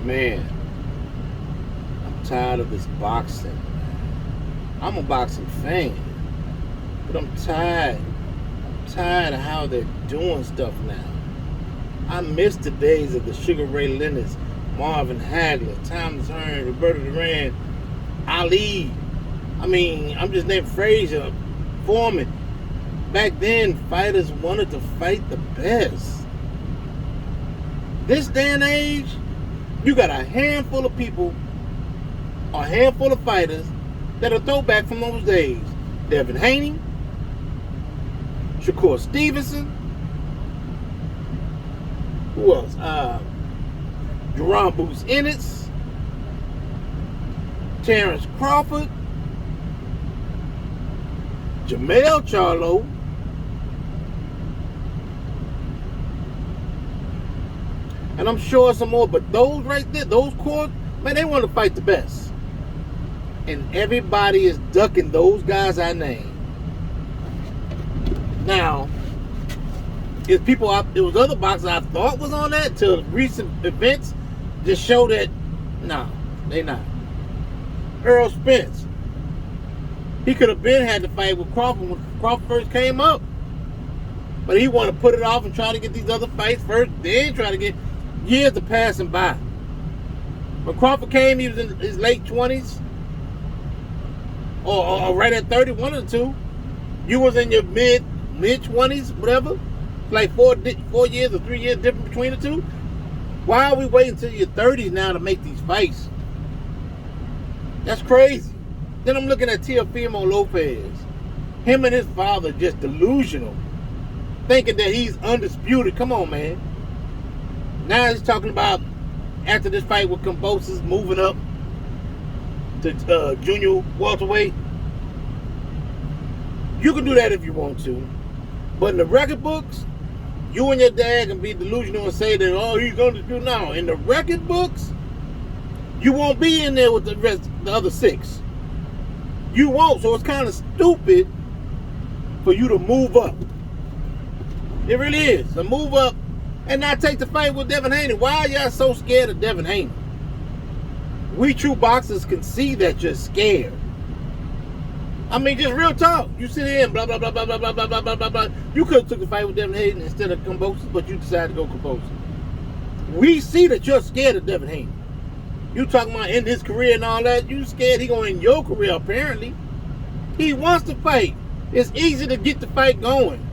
Man, I'm tired of this boxing. I'm a boxing fan, but I'm tired. I'm tired of how they're doing stuff now. I miss the days of the Sugar Ray Leonards, Marvin Hagler, Thomas Hearns, Roberto Duran, Ali. I mean, I'm just naming Frazier, Foreman. Back then, fighters wanted to fight the best. This day and age, you got a handful of people, a handful of fighters that are throwback from those days. Devin Haney, Shakur Stevenson, who else? Jerome Boots Ennis, Terrence Crawford, Jermell Charlo, and I'm sure some more, but those right there, those core, man, they want to fight the best. And everybody is ducking those guys I named. Now, it was other boxers I thought was on that till recent events just show that, no, they not. Earl Spence, he could have had to fight with Crawford when Crawford first came up. But he wanted to put it off and try to get these other fights first, then try to get years of passing by. When Crawford came, he was in his late 20s. Or right at 30, one or two. You was in your mid 20s, whatever. Like 4 years or 3 years difference between the two. Why are we waiting until your 30s now to make these fights? That's crazy. Then I'm looking at Teofimo Lopez. Him and his father just delusional. Thinking that he's undisputed. Come on, man. Now he's talking about after this fight with Kambosos moving up to junior welterweight. You can do that if you want to. But in the record books, you and your dad can be delusional and say that, oh, he's going to do now. In the record books, you won't be in there with the other 6. You won't. So it's kind of stupid for you to move up. It really is. To move up and not take the fight with Devin Haney. Why are y'all so scared of Devin Haney? We true boxers can see that you're scared. I mean, just real talk. You sit here and blah, blah, blah, blah, blah, blah, blah, blah, blah, blah, blah. You could have took the fight with Devin Haney instead of Kambosos, but you decided to go Kambosos. We see that you're scared of Devin Haney. You talking about ending his career and all that. You scared he going to end your career, apparently. He wants to fight. It's easy to get the fight going.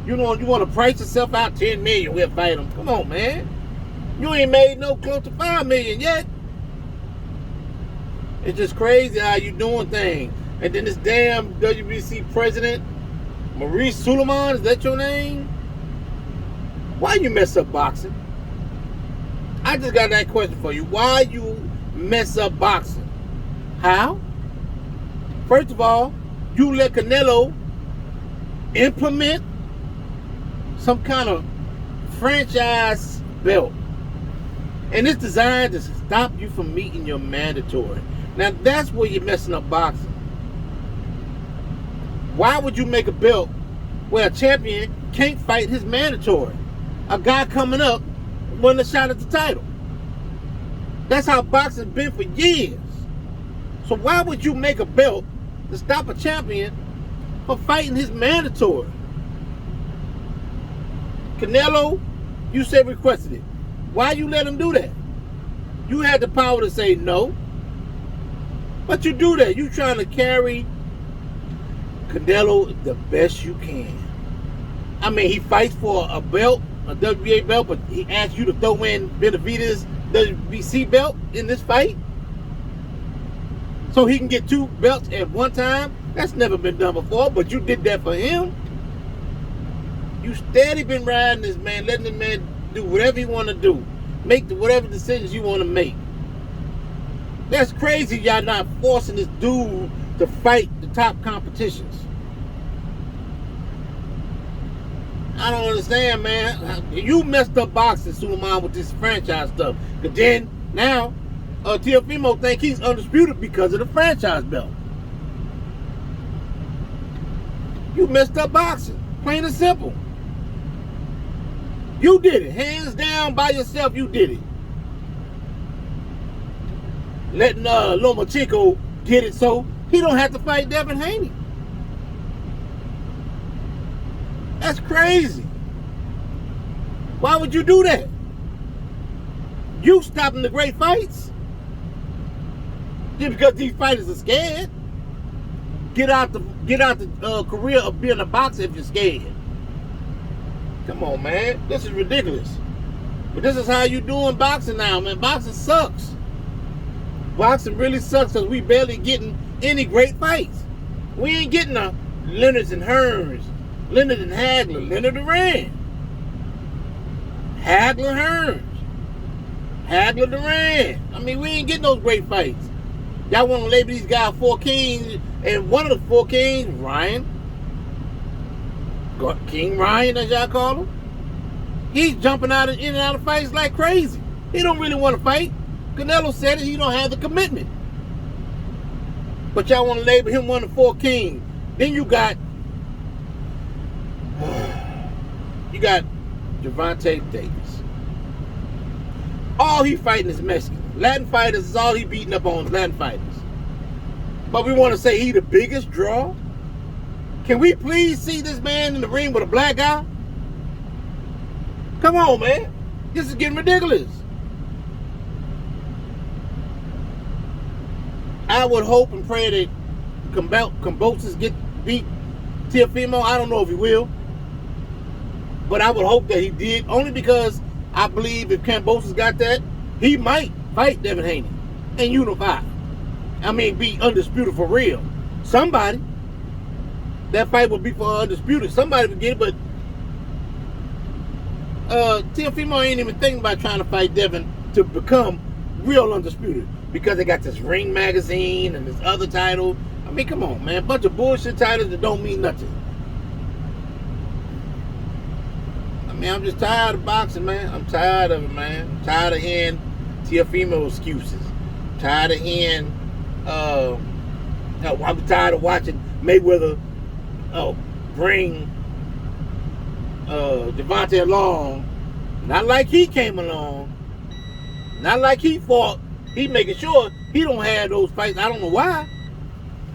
You know, you want to price yourself out $10 million, we'll fight him. Come on, man. You ain't made no close to $5 million yet. It's just crazy how you doing things. And then this damn WBC president, Maurice Suleiman, is that your name? Why you mess up boxing? I just got that question for you. Why you mess up boxing? How? First of all, you let Canelo implement some kind of franchise belt. And it's designed to stop you from meeting your mandatory. Now that's where you're messing up boxing. Why would you make a belt where a champion can't fight his mandatory? A guy coming up won a shot at the title. That's how boxing's been for years. So why would you make a belt to stop a champion from fighting his mandatory? Canelo, you said requested it. Why you let him do that? You had the power to say no. But you do that. You trying to carry Canelo the best you can. I mean, he fights for a belt, a WBA belt, but he asked you to throw in Benavidez' WBC belt in this fight so he can get 2 belts at one time. That's never been done before, but you did that for him. You steady been riding this man, letting the man do whatever he want to do. Make whatever decisions you want to make. That's crazy y'all not forcing this dude to fight the top competitions. I don't understand, man. You messed up boxing, Suleiman, with this franchise stuff. Because then, now, Teofimo think he's undisputed because of the franchise belt. You messed up boxing. Plain and simple. You did it. Hands down by yourself, you did it. letting Lomachenko get it so he don't have to fight Devin Haney. That's crazy. Why would you do that? You stopping the great fights just because these fighters are scared. Get out the career of being a boxer if you're scared. Come on, man. This is ridiculous. But this is how you doing boxing now, man. Boxing sucks. Boxing really sucks because we barely getting any great fights. We ain't getting a Leonard and Hearns, Leonard and Hagler, Leonard Duran, Hagler Hearns, Hagler Duran. I mean, we ain't getting those great fights. Y'all want to label these guys 4 kings, and one of the 4 kings, Ryan, King Ryan, as y'all call him, he's jumping in and out of fights like crazy. He don't really want to fight. Canelo said it, he don't have the commitment. But y'all want to label him one of the 4 kings. Then you got Gervonta Davis. All he fighting is Mexican. Latin fighters is all he beating up on, Latin fighters. But we want to say he the biggest draw? Can we please see this man in the ring with a black guy? Come on, man. This is getting ridiculous. I would hope and pray that Kambosos beat Teofimo. I don't know if he will. But I would hope that he did. Only because I believe if Kambosos got that, he might fight Devin Haney and unify. I mean, be undisputed for real. Somebody. That fight would be for undisputed. Somebody would get it, but Teofimo ain't even thinking about trying to fight Devin to become real undisputed because they got this Ring magazine and this other title. I mean, come on, man. Bunch of bullshit titles that don't mean nothing. I mean, I'm just tired of boxing, man. I'm tired of it, man. I'm tired of hearing Teofimo excuses. I'm tired of hearing, I'm tired of watching Mayweather bring Devontae along. Not like he came along. Not like he fought. He making sure he don't have those fights. I don't know why.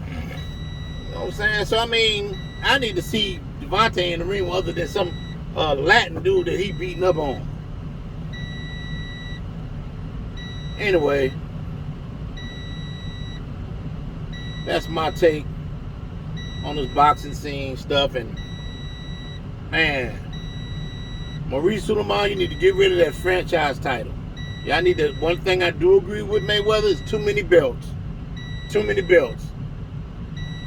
You know what I'm saying? So, I mean, I need to see Devontae in the ring other than some Latin dude that he beating up on. Anyway, that's my take on this boxing scene stuff. And man, Maurice Sulaiman, you need to get rid of that franchise title. Y'all need to. One thing I do agree with Mayweather is too many belts. Too many belts.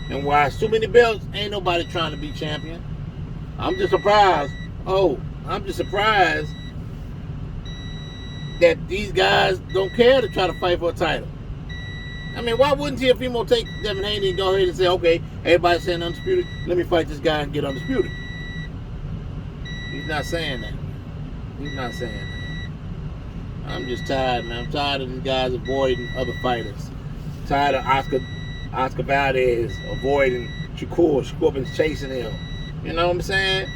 And why too many belts, ain't nobody trying to be champion. I'm just surprised. I'm just surprised that these guys don't care to try to fight for a title. I mean, why wouldn't Teofimo take Devin Haney and go ahead and say, okay, everybody's saying undisputed, let me fight this guy and get undisputed? He's not saying that. He's not saying that. I'm just tired, man. I'm tired of these guys avoiding other fighters. I'm tired of Oscar Valdez avoiding Shakur been chasing him. You know what I'm saying?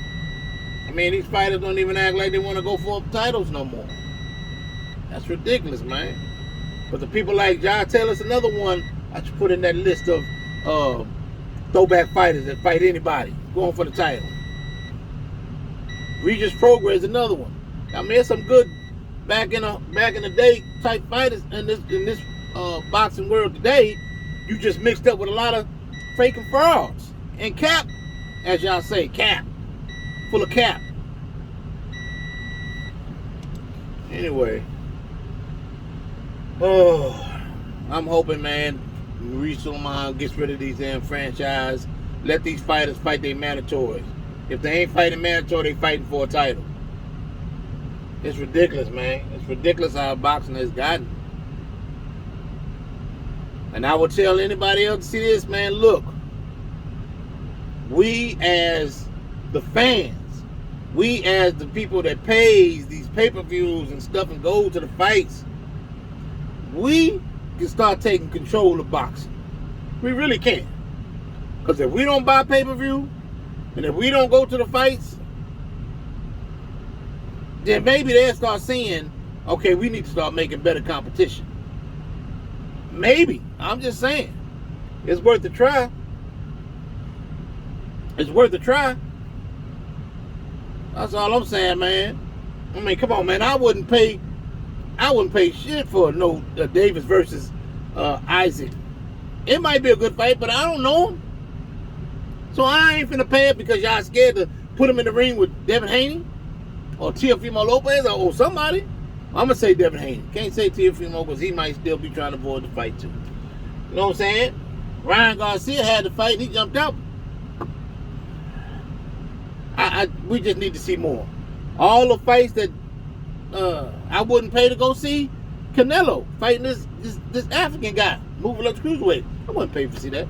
I mean, these fighters don't even act like they want to go for titles no more. That's ridiculous, man. But the people like John Taylor's another one I should put in that list of throwback fighters that fight anybody going for the title. Regis Prograis is another one. I mean, there's some good back in the day type fighters in this boxing world today. You just mixed up with a lot of fake and frauds and cap, as y'all say, cap, full of cap. Anyway. I'm hoping, man, Maurice Sulaiman gets rid of these damn franchise. Let these fighters fight their mandatories. If they ain't fighting mandatory, they fighting for a title. It's ridiculous, man. It's ridiculous how boxing has gotten. And I will tell anybody else to see this, man, look. We as the fans, we as the people that pays these pay-per-views and stuff and go to the fights, we can start taking control of boxing. We really can. Because if we don't buy pay-per-view, and if we don't go to the fights, then maybe they'll start seeing, okay, we need to start making better competition. Maybe. I'm just saying. It's worth a try. It's worth a try. That's all I'm saying, man. I mean, come on, man. I wouldn't pay shit for no Davis versus Isaac. It might be a good fight, but I don't know him. So I ain't finna pay it because y'all scared to put him in the ring with Devin Haney or Teofimo Lopez or somebody. I'm gonna say Devin Haney. Can't say Teofimo because he might still be trying to avoid the fight too. You know what I'm saying? Ryan Garcia had the fight and he jumped out. We just need to see more. All the fights that I wouldn't pay to go see, Canelo fighting this African guy moving up to cruiserweight. I wouldn't pay to see that.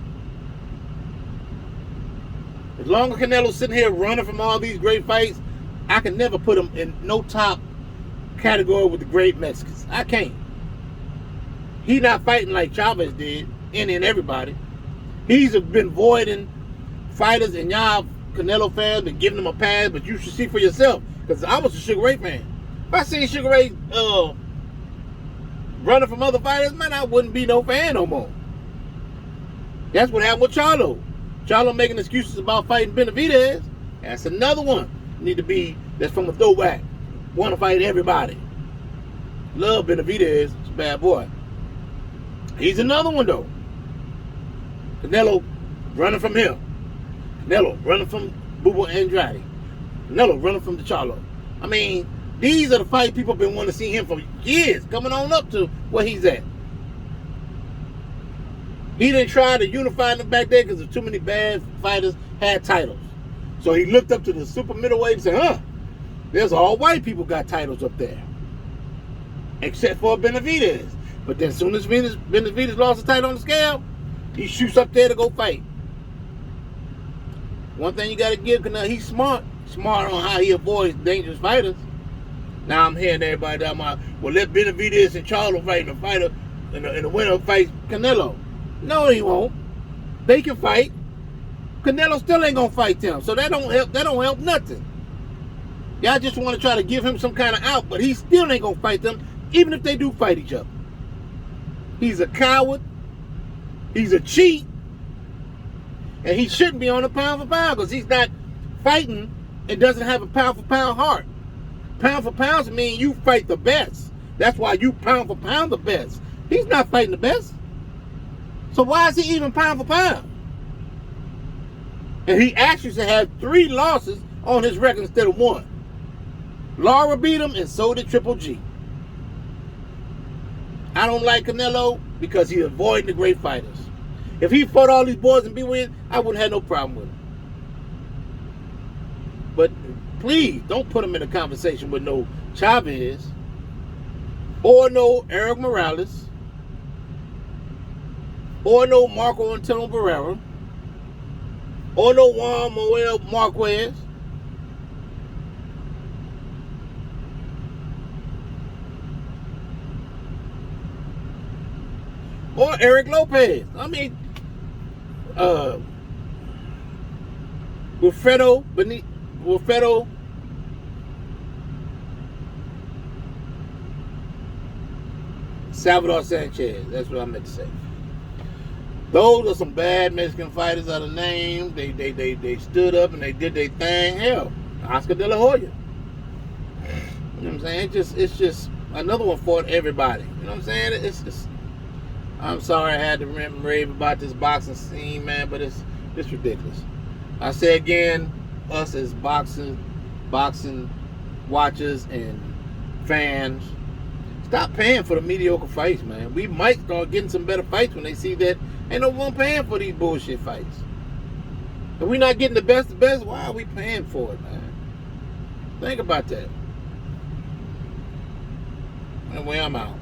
As long as Canelo's sitting here running from all these great fights, I can never put him in no top category with the great Mexicans. I can't. He's not fighting like Chavez did, and everybody. He's been avoiding fighters, and y'all Canelo fans been giving him a pass, but you should see for yourself. Because I was a Sugar Ray fan. If I seen Sugar Ray running from other fighters, man, I wouldn't be no fan no more. That's what happened with Charlo. Charlo making excuses about fighting Benavidez. That's another one. Need to be, that's from a throwback. Want to fight everybody. Love Benavidez. It's a bad boy. He's another one though. Canelo running from him. Canelo running from Bubba Andrade. Canelo running from the Charlo. I mean, these are the fight people have been wanting to see him for years, coming on up to where he's at. He didn't try to unify them back there because too many bad fighters had titles. So he looked up to the super middleweight and said, there's all white people got titles up there. Except for Benavidez. But then as soon as Benavidez lost the title on the scale, he shoots up there to go fight. One thing you got to give Canelo, he's smart. Smart on how he avoids dangerous fighters. Now I'm hearing everybody talking about, well, let Benavidez and Charlo fight, and the fighter and the winner fights Canelo. No, he won't. They can fight. Canelo still ain't gonna fight them, so that don't help. That don't help nothing. Y'all just want to try to give him some kind of out, but he still ain't gonna fight them, even if they do fight each other. He's a coward. He's a cheat, and he shouldn't be on a pound for pound because he's not fighting and doesn't have a pound for pound heart. Pound for pound means you fight the best. That's why you pound for pound the best. He's not fighting the best. So why is he even pound for pound? And he actually should have 3 losses on his record instead of 1. Lara beat him, and so did Triple G. I don't like Canelo because he's avoiding the great fighters. If he fought all these boys and be with, I wouldn't have no problem with him. But please, don't put him in a conversation with no Chavez or no Erik Morales or no Marco Antonio Barrera or no Juan Manuel Marquez. Or Eric Lopez. I mean, Wilfredo Salvador Sanchez. That's what I meant to say. Those are some bad Mexican fighters out of name. They stood up and they did their thing. Hell, Oscar De La Hoya. You know what I'm saying? It's just another one for everybody. You know what I'm saying? It's I'm sorry I had to rave about this boxing scene, man, but it's ridiculous. I say again, us as boxing watchers and fans, stop paying for the mediocre fights, man. We might start getting some better fights when they see that ain't no one paying for these bullshit fights. If we're not getting the best, why are we paying for it, man? Think about that. Anyway, I'm out.